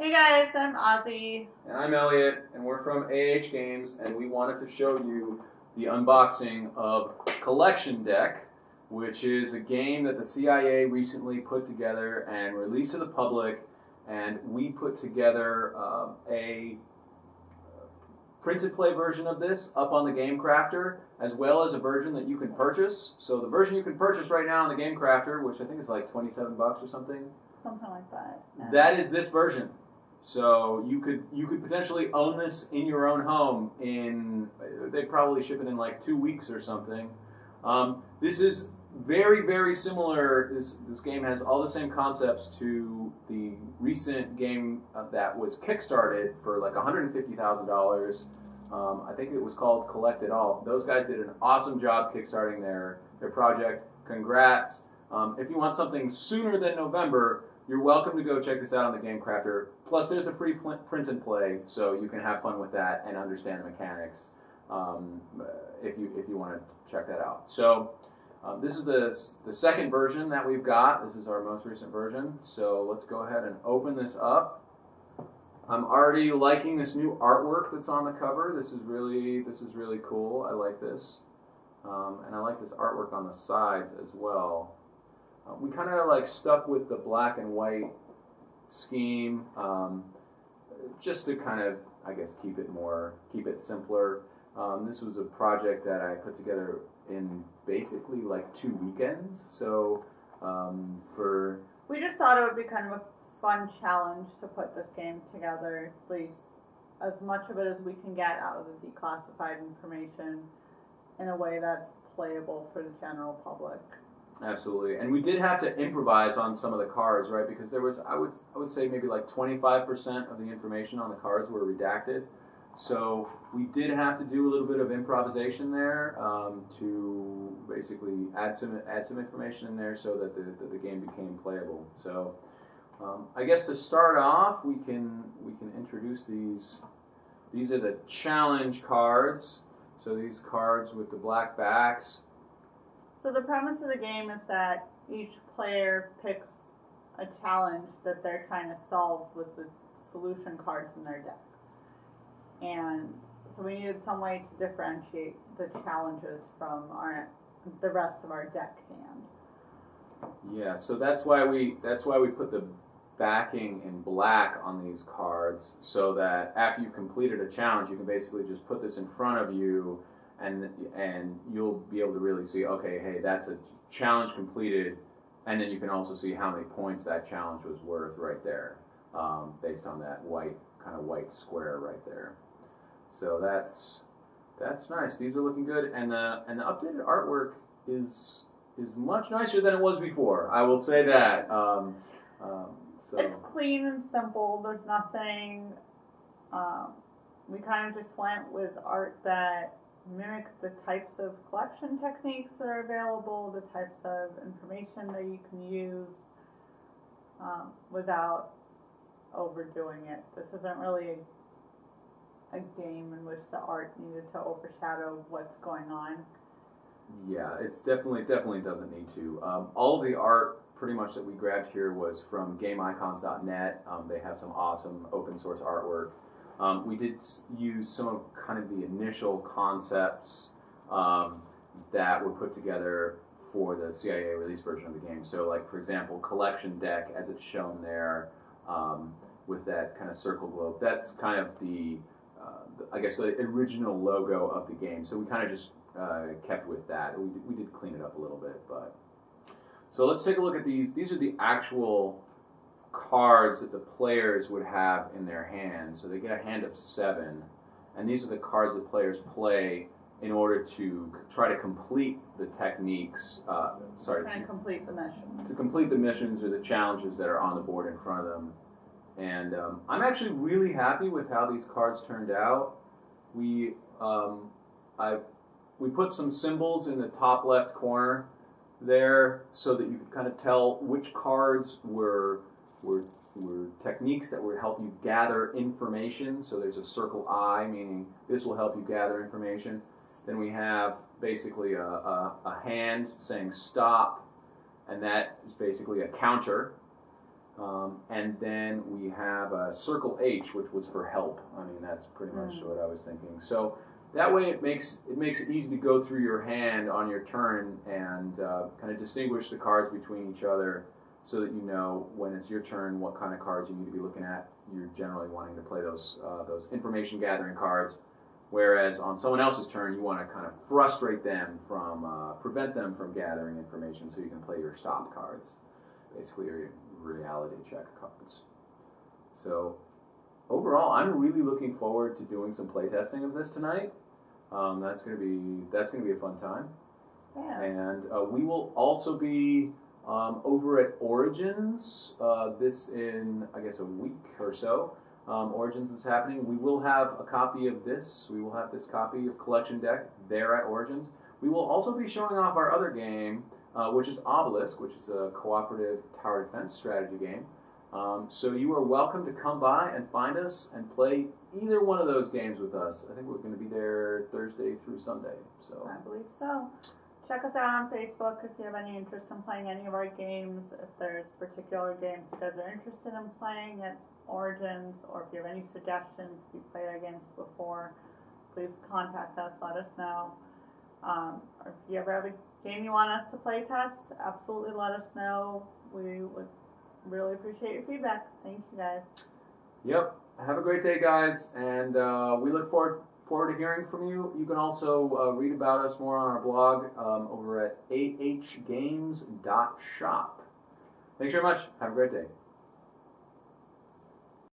Hey guys, I'm Ozzy. And I'm Elliot, and we're from AHGames, and we wanted to show you the unboxing of Collection Deck, which is a game that the CIA recently put together and released to the public, and we put together a print-and play version of this up on the Game Crafter, as well as a version that you can purchase. So the version you can purchase right now on the Game Crafter, which I think is like $27 or something. Something like that. Yeah. That is this version. So you could potentially own this in your own home in, they probably ship it in like 2 weeks or something. This is very, very similar. This game has all the same concepts to the recent game that was kickstarted for like $150,000. I think it was called Collect It All. Those guys did an awesome job kickstarting their project. Congrats. If you want something sooner than November, you're welcome to go check this out on the Game Crafter. Plus, there's a free print and play, so you can have fun with that and understand the mechanics if you want to check that out. So this is the second version that we've got. This is our most recent version. So let's go ahead and open this up. I'm already liking this new artwork that's on the cover. This is really cool. I like this, and I like this artwork on the sides as well. We kind of like stuck with the black and white scheme, just to kind of, I guess, keep it simpler. This was a project that I put together in basically like 2 weekends. So we just thought it would be kind of a fun challenge to put this game together, at least as much of it as we can get out of the declassified information in a way that's playable for the general public. Absolutely, and we did have to improvise on some of the cards, right? Because there was, I would say maybe like 25% of the information on the cards were redacted. So we did have to do a little bit of improvisation there to basically add some information in there so that the game became playable. So I guess to start off, we can introduce these. These are the challenge cards. So these cards with the black backs. So the premise of the game is that each player picks a challenge that they're trying to solve with the solution cards in their deck. And so we needed some way to differentiate the challenges from the rest of our deck hand. Yeah, so that's why we put the backing in black on these cards, so that after you've completed a challenge, you can basically just put this in front of you. And you'll be able to really see, okay, hey, that's a challenge completed, and then you can also see how many points that challenge was worth right there, based on that kind of white square right there. So that's nice. These are looking good, and the updated artwork is much nicer than it was before. I will say that. So it's clean and simple. There's nothing. We kind of just went with art that mimics the types of collection techniques that are available, the types of information that you can use without overdoing it. This isn't really a game in which the art needed to overshadow what's going on. Yeah, it's definitely doesn't need to. All of the art pretty much that we grabbed here was from GameIcons.net. They have some awesome open source artwork. We did use some of kind of the initial concepts that were put together for the CIA release version of the game. So, like, for example, Collection Deck, as it's shown there, with that kind of circle globe, that's kind of I guess, the original logo of the game. So we kind of just kept with that. We did clean it up a little bit, but... So let's take a look at these. These are the actual cards that the players would have in their hands. So they get a hand of 7, and these are the cards that players play in order to try to complete the techniques. Complete the missions. To complete the missions or the challenges that are on the board in front of them. And I'm actually really happy with how these cards turned out. We put some symbols in the top left corner there so that you could kind of tell which cards were techniques that would help you gather information. So there's a circle I, meaning this will help you gather information. Then we have basically a hand saying stop, and that is basically a counter. And then we have a circle H, which was for help. I mean, that's pretty much what I was thinking. So that way it makes it easy to go through your hand on your turn and kind of distinguish the cards between each other so that you know when it's your turn what kind of cards you need to be looking at. You're generally wanting to play those information gathering cards, whereas on someone else's turn you want to kind of frustrate them from, prevent them from gathering information so you can play your stop cards, basically your reality check cards. So overall, I'm really looking forward to doing some playtesting of this tonight. That's gonna be a fun time. Yeah. And we will also be over at Origins this in, I guess, a week or so. Origins is happening. We will have a copy of this. We will have this copy of Collection Deck there at Origins. We will also be showing off our other game, which is Obelisk, which is a cooperative tower defense strategy game. So you are welcome to come by and find us and play either one of those games with us. I think we're going to be there Thursday through Sunday. So I believe so. Check us out on Facebook if you have any interest in playing any of our games. If there's particular games you guys are interested in playing at Origins, or if you have any suggestions, if you played our games before, please contact us, let us know. Or if you ever have a game you want us to play test, absolutely let us know. We would really appreciate your feedback. Thank you, guys. Yep. Have a great day, guys, and we look forward to hearing from you. You can also read about us more on our blog over at AHGames.shop. Thanks very much. Have a great day.